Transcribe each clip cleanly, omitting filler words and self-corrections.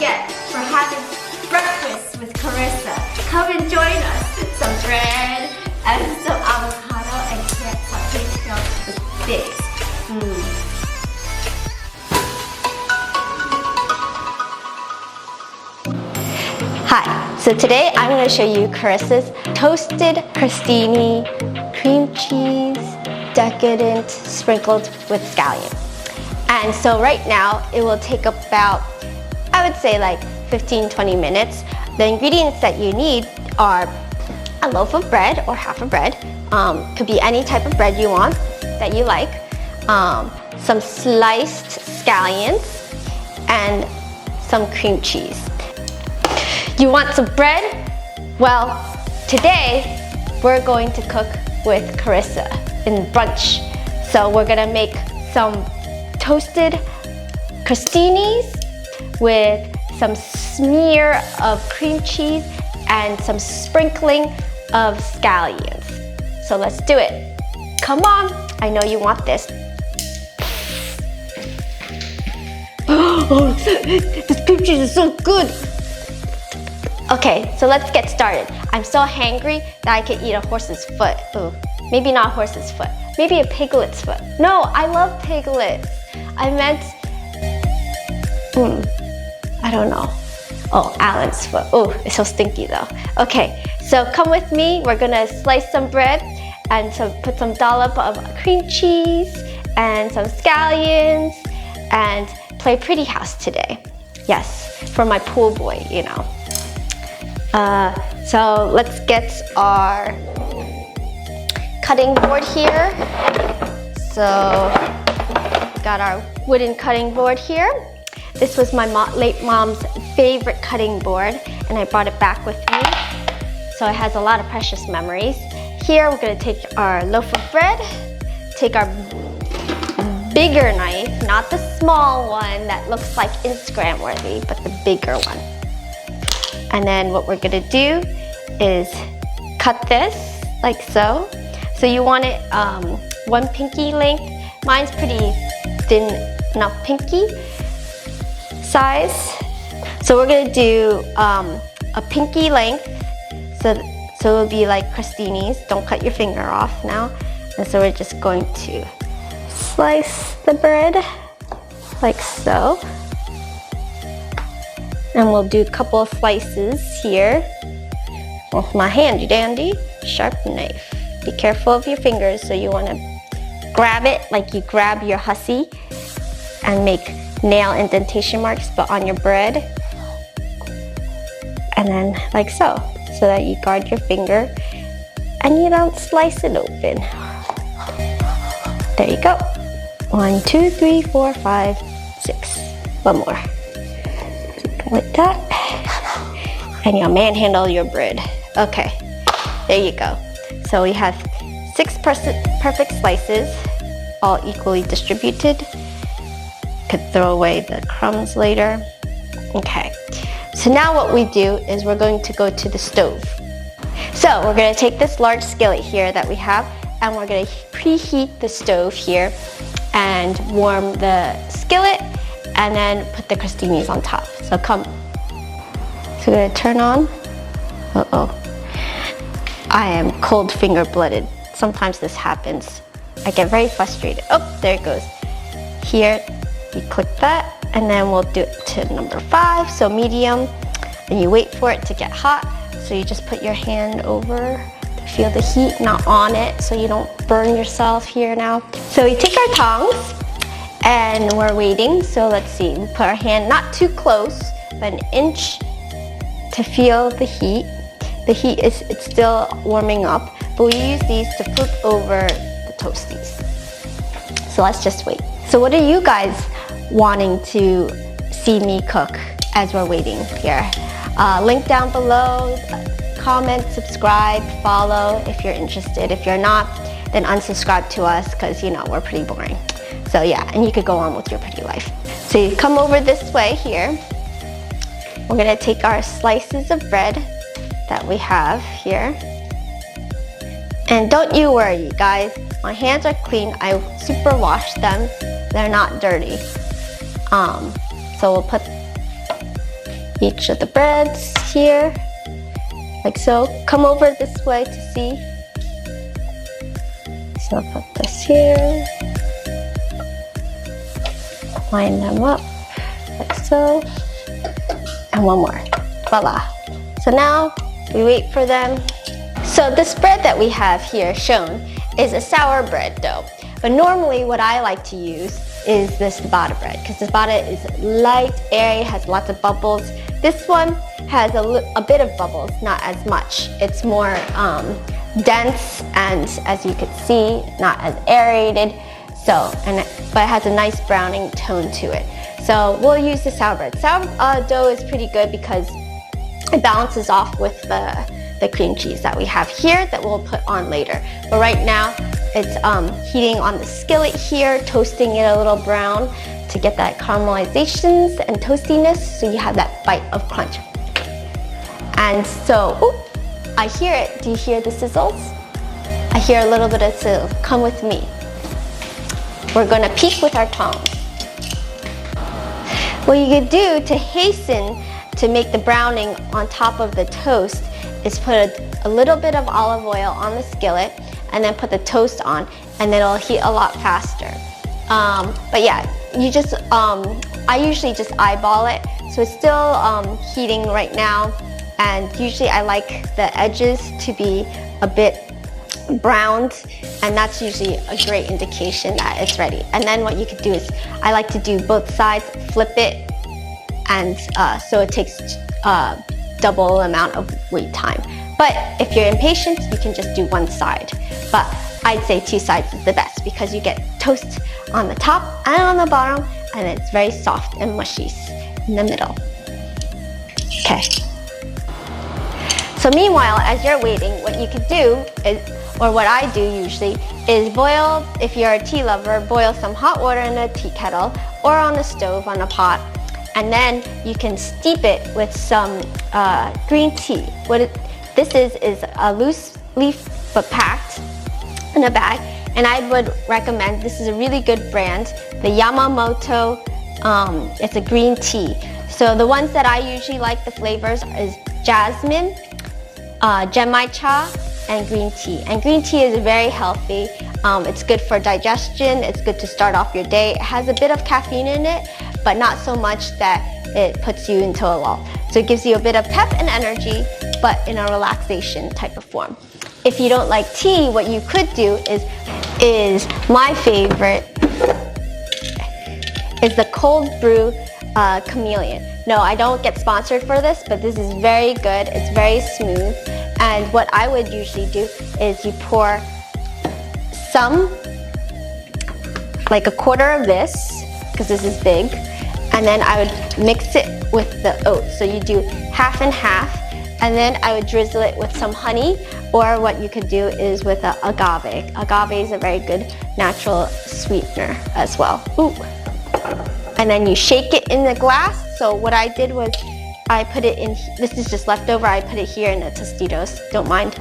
get for having breakfast with Carissa. Come and join us. Some bread and some avocado and carrot sauté with figs. Hi, so today I'm going to show you Carissa's toasted crostini, cream cheese, decadent, sprinkled with scallions. And so right now it will take about, I would say like 15-20 minutes. The ingredients that you need are a loaf of bread or half a bread, could be any type of bread you want that you like, some sliced scallions, and some cream cheese. You want some bread? Well, today we're going to cook with Carissa in brunch. So we're gonna make some toasted crostinis with some smear of cream cheese and some sprinkling of scallions. So let's do it. Come on, I know you want this. Oh, this cream cheese is so good. Okay, so let's get started. I'm so hangry that I could eat a horse's foot. Ooh, maybe not a horse's foot. Maybe a piglet's foot. No, I love piglets. I meant, I don't know. Oh, Alan's foot. Oh, it's so stinky though. Okay, so come with me. We're gonna slice some bread and put some dollop of cream cheese and some scallions and play pretty house today. Yes, for my pool boy, you know. So let's get our cutting board here. So got our wooden cutting board here. This was my late mom's favorite cutting board and I brought it back with me. So it has a lot of precious memories. Here we're gonna take our loaf of bread, take our bigger knife, not the small one that looks like Instagram worthy, but the bigger one. And then what we're gonna do is cut this like so. So you want it one pinky length. Mine's pretty thin enough pinky size. So we're gonna do a pinky length. So it'll be like crostinis. Don't cut your finger off now. And so we're just going to slice the bread like so. And we'll do a couple of slices here with my handy dandy sharp knife. Be careful of your fingers, so you want to grab it like you grab your hussy and make nail indentation marks, but on your bread. And then like so that you guard your finger and you don't slice it open. There you go. 1, 2, 3, 4, 5, 6. One more. Like that, and you'll manhandle your bread. Okay, there you go. So we have 6 perfect slices, all equally distributed. Could throw away the crumbs later. Okay, so now what we do is we're going to go to the stove. So we're gonna take this large skillet here that we have, and we're gonna preheat the stove here and warm the skillet and then put the crostinis on top. So come. So we're gonna turn on. Uh-oh. I am cold finger blooded. Sometimes this happens. I get very frustrated. Oh, there it goes. Here, you click that, and then we'll do it to number 5, so medium, and you wait for it to get hot. So you just put your hand over to feel the heat, not on it, so you don't burn yourself here now. So we take our tongs, and we're waiting. So let's see, we put our hand not too close, but an inch to feel the heat. The heat it's still warming up, but we use these to flip over the toasties. So let's just wait. So what are you guys wanting to see me cook as we're waiting here? Link down below, comment, subscribe, follow if you're interested. If you're not, then unsubscribe to us because, you know, we're pretty boring. So yeah, and you could go on with your pretty life. So you come over this way here. We're gonna take our slices of bread that we have here. And don't you worry, guys. My hands are clean. I super washed them. They're not dirty. So we'll put each of the breads here, like so. Come over this way to see. So I'll put this here. Line them up, like so. And one more. Voila. So now we wait for them. So this bread that we have here shown is a sour bread dough. But normally what I like to use is this ciabatta bread, because ciabatta is light, airy, has lots of bubbles. This one has a bit of bubbles, not as much. It's more dense, and as you can see, not as aerated. So, but it has a nice browning tone to it. So we'll use the sour bread. Sour dough is pretty good because it balances off with the cream cheese that we have here that we'll put on later. But right now, it's heating on the skillet here, toasting it a little brown to get that caramelizations and toastiness, so you have that bite of crunch. And so, ooh, I hear it. Do you hear the sizzles? I hear a little bit of sizzle. Come with me. We're gonna peek with our tongs. What you could do to hasten to make the browning on top of the toast is put a little bit of olive oil on the skillet and then put the toast on, and then it'll heat a lot faster. But yeah, you just, I usually just eyeball it. So it's still heating right now, and usually I like the edges to be a bit browned, and that's usually a great indication that it's ready. And then what you could do is, I like to do both sides, flip it, and so it takes double amount of wait time. But if you're impatient, you can just do one side. But I'd say two sides is the best, because you get toast on the top and on the bottom, and it's very soft and mushy in the middle. Okay. So meanwhile, as you're waiting, what you could do is, or what I do usually, is boil, if you're a tea lover, boil some hot water in a tea kettle or on the stove on a pot, and then you can steep it with some green tea. This is a loose leaf but packed in a bag, and I would recommend, this is a really good brand, the Yamamoto, it's a green tea. So the ones that I usually like, the flavors, is jasmine, genmaicha, and green tea. And green tea is very healthy. It's good for digestion, it's good to start off your day. It has a bit of caffeine in it, but not so much that it puts you into a lull. So it gives you a bit of pep and energy, but in a relaxation type of form. If you don't like tea, what you could do is my favorite, is the cold brew chameleon. No, I don't get sponsored for this, but this is very good. It's very smooth. And what I would usually do is you pour some, like a quarter of this, because this is big, and then I would mix it with the oats. So you do half and half, and then I would drizzle it with some honey, or what you could do is with agave. Agave is a very good natural sweetener as well. Ooh. And then you shake it in the glass. So what I did was I put it in, this is just leftover, I put it here in the Tostitos, don't mind,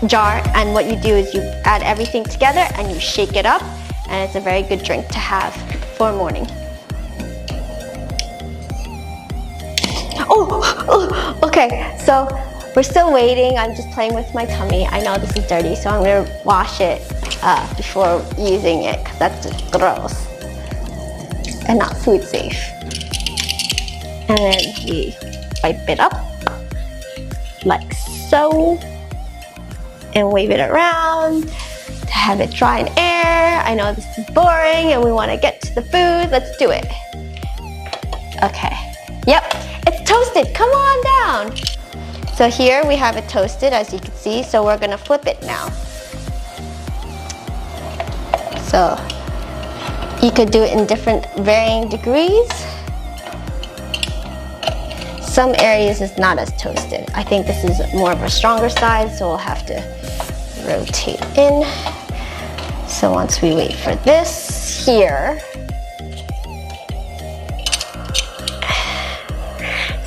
jar. And what you do is you add everything together and you shake it up, and it's a very good drink to have for morning. Okay, so we're still waiting. I'm just playing with my tummy. I know this is dirty, so I'm gonna wash it before using it, because that's just gross and not food safe. And then we wipe it up like so and wave it around to have it dry and air. I know this is boring and we want to get to the food. Let's do it. Okay. Yep, it's toasted. Come on down. So here we have it toasted, as you can see. So we're gonna flip it now. So you could do it in different varying degrees. Some areas is not as toasted. I think this is more of a stronger side, so we'll have to rotate in. So once we wait for this here,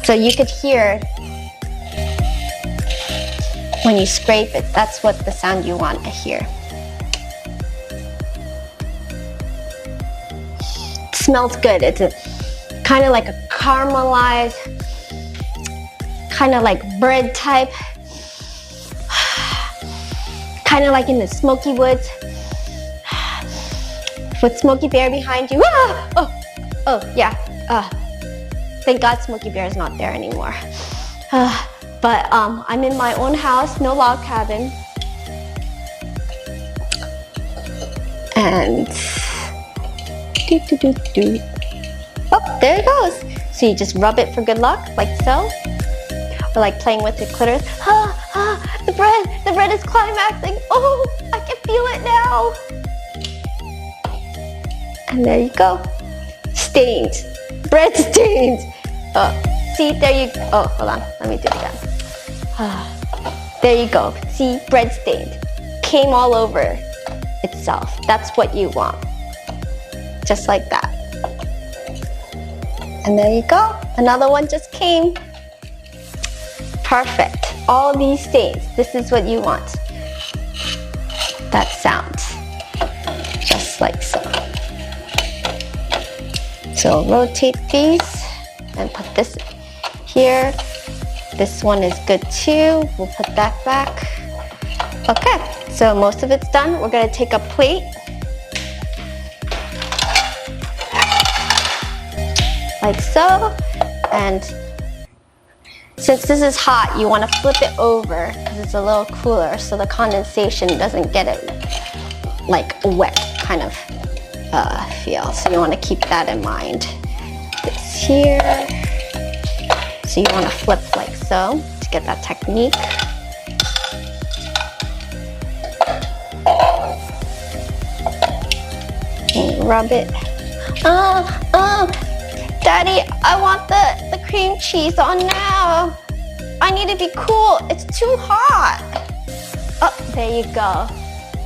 so you could hear when you scrape it, that's what the sound you want to hear. It smells good. It's kind of like a caramelized kind of like bread type, kind of like in the smoky woods, with Smokey Bear behind you. Ah! Oh yeah. Thank God Smokey Bear is not there anymore. But I'm in my own house, no log cabin. And oh, there it goes. So you just rub it for good luck, like so. Or like playing with the clitoris. The bread is climaxing. Oh, I can feel it now. And there you go. Stains. Bread stains. See, there you go. Oh, hold on. Let me do it again. There you go. See, bread stained. Came all over itself. That's what you want. Just like that. And there you go. Another one just came. Perfect. All these stains. This is what you want. That sound. Just like so. So rotate these and put this here. This one is good too. We'll put that back. Okay, so most of it's done. We're gonna take a plate. Like so. And since this is hot, you wanna flip it over because it's a little cooler so the condensation doesn't get it like wet kind of feel. So you want to keep that in mind. This here. So you want to flip like so to get that technique. And rub it. Daddy, I want the cream cheese on now. I need to be cool. It's too hot. Oh, there you go.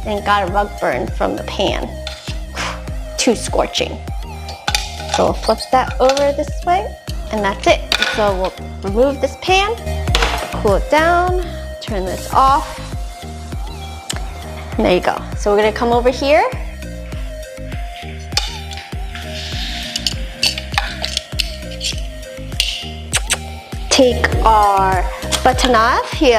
And got a rug burn from the pan. Too scorching. So we'll flip that over this way, and that's it. So we'll remove this pan, cool it down, turn this off, and there you go. So we're gonna come over here. Take our butter knife here.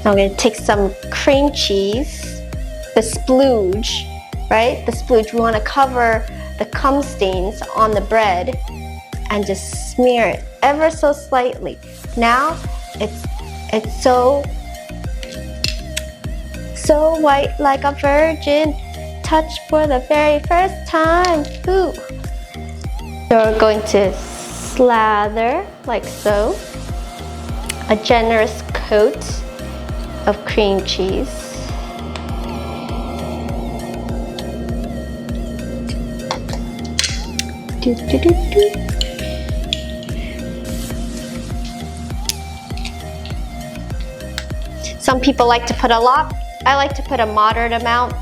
Now I'm gonna take some cream cheese, the splooge, right? The splooge, we want to cover the cum stains on the bread and just smear it ever so slightly. Now it's so white like a virgin, touched for the very first time. Ooh. So we're going to slather like so, a generous coat of cream cheese. Some people like to put a lot. I like to put a moderate amount.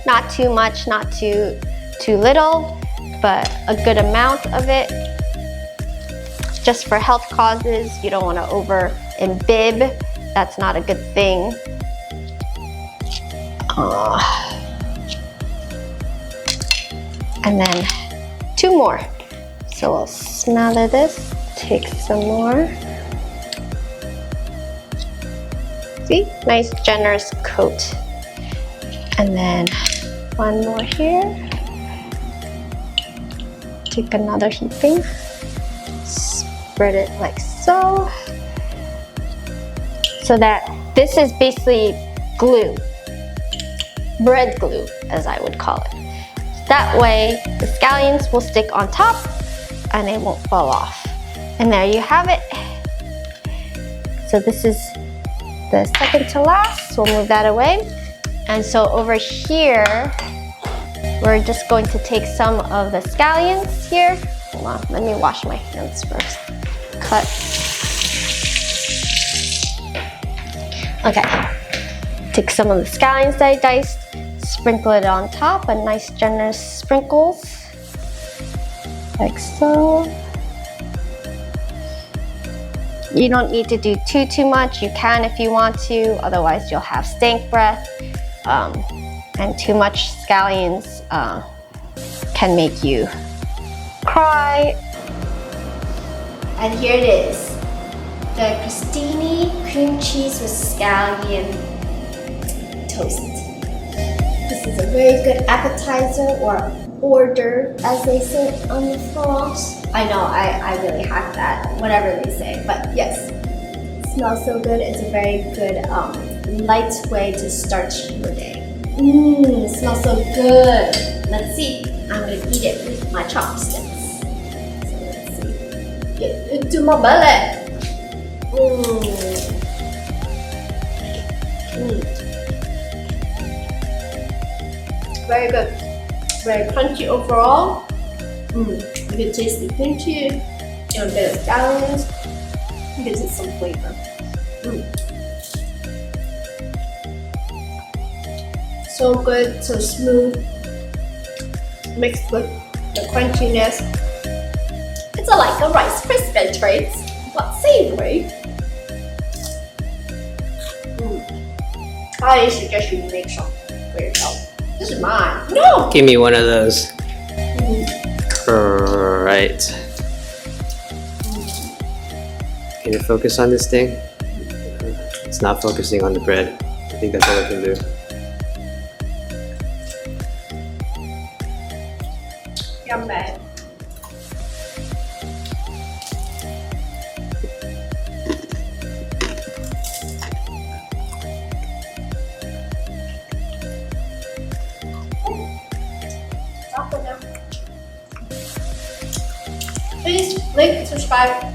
Not too much, not too little, but a good amount of it. Just for health causes, you don't want to over imbibe. That's not a good thing. And then 2 more. So we'll smother this, take some more. See, nice generous coat. And then 1 more here. Take another heaping, spread it like so. So that this is basically glue, bread glue as I would call it. That way the scallions will stick on top and they won't fall off. And there you have it. So this is the second to last, so we'll move that away. And so over here, we're just going to take some of the scallions here. Hold on, let me wash my hands first. Cut. Okay, take some of the scallions that I diced, sprinkle it on top, a nice generous sprinkles, like so. You don't need to do too much. You can if you want to, otherwise you'll have stank breath. And too much scallions can make you cry. And here it is. The Crostini cream cheese with scallion toast. This is a very good appetizer or hors d'oeuvre, as they say on the France. I know, I really hack that, whatever they say, but yes. It smells so good. It's a very good light way to start your day. It smells so good. Let's see. I'm gonna eat it with my chopsticks. So let's see. Get into my belly. Very good. Very crunchy overall. You can taste the cream cheese and a bit of scallions. It gives it some flavor. So good, so smooth, mixed with the crunchiness. It's like a Rice Krispie treat, but savory. I suggest you make some for yourself. This is mine. No! Give me one of those. Right. Can you focus on this thing? It's not focusing on the bread. I think that's all I can do. Yummy. Please like, subscribe.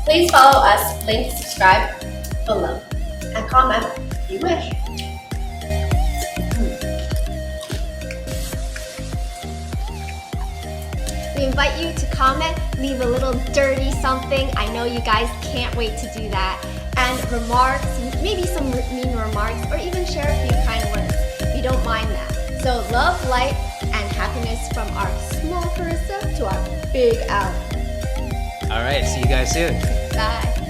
Please follow us, link, subscribe below, and comment if you wish. We invite you to comment, leave a little dirty something. I know you guys can't wait to do that. And remarks, maybe some mean remarks, or even share a few kind words. We don't mind that. So love, light, and happiness from our small Carissa to our big Al. All right, see you guys soon. Bye.